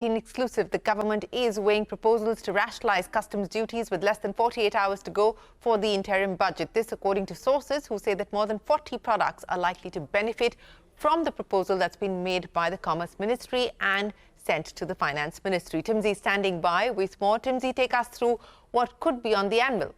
In exclusive, the government is weighing proposals to rationalize customs duties with less than 48 hours to go for the interim budget. This according to sources who say that more than 40 products are likely to benefit from the proposal that's been made by the Commerce Ministry and sent to the Finance Ministry. Timsy standing by with more. Timsy, take us through what could be on the anvil.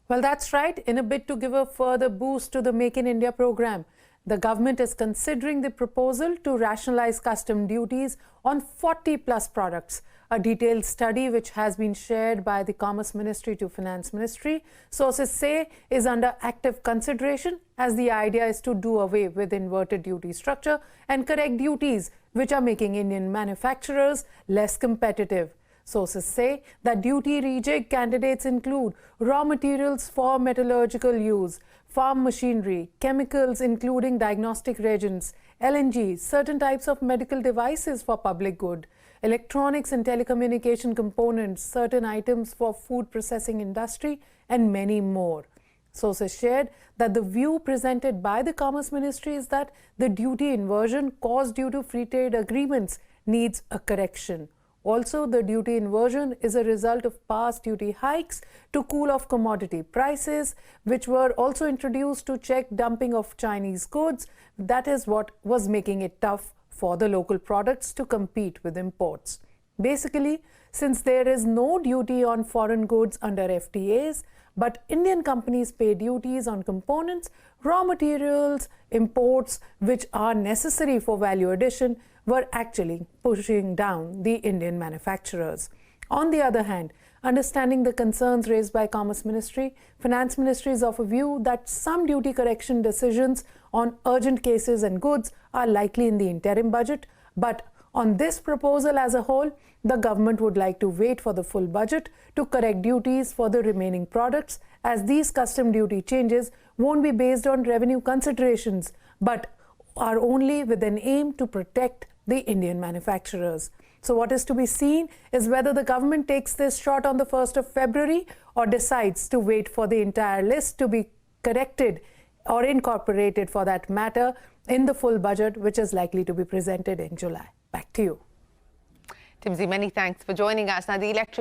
Well, that's right. In a bid to give a further boost to the Make in India program, the government is considering the proposal to rationalize custom duties on 40-plus products. A detailed study which has been shared by the Commerce Ministry to Finance Ministry, sources say, is under active consideration, as the idea is to do away with inverted duty structure and correct duties which are making Indian manufacturers less competitive. Sources say that duty rejig candidates include raw materials for metallurgical use, farm machinery, chemicals including diagnostic reagents, LNG, certain types of medical devices for public good, electronics and telecommunication components, certain items for food processing industry, and many more. Sources shared that the view presented by the Commerce Ministry is that the duty inversion caused due to free trade agreements needs a correction. Also, the duty inversion is a result of past duty hikes to cool off commodity prices, which were also introduced to check dumping of Chinese goods. That is what was making it tough for the local products to compete with imports. Basically, since there is no duty on foreign goods under FTAs, but Indian companies pay duties on components, raw materials, imports, which are necessary for value addition, were actually pushing down the Indian manufacturers. On the other hand, understanding the concerns raised by Commerce Ministry, Finance Ministry is of a view that some duty correction decisions on urgent cases and goods are likely in the interim budget, but on this proposal as a whole, the government would like to wait for the full budget to correct duties for the remaining products, as these custom duty changes won't be based on revenue considerations, but are only with an aim to protect the Indian manufacturers. So what is to be seen is whether the government takes this shot on the 1st of February or decides to wait for the entire list to be corrected or incorporated, for that matter, in the full budget, which is likely to be presented in July. Back to you. Timsy, many thanks for joining us. Now, the electric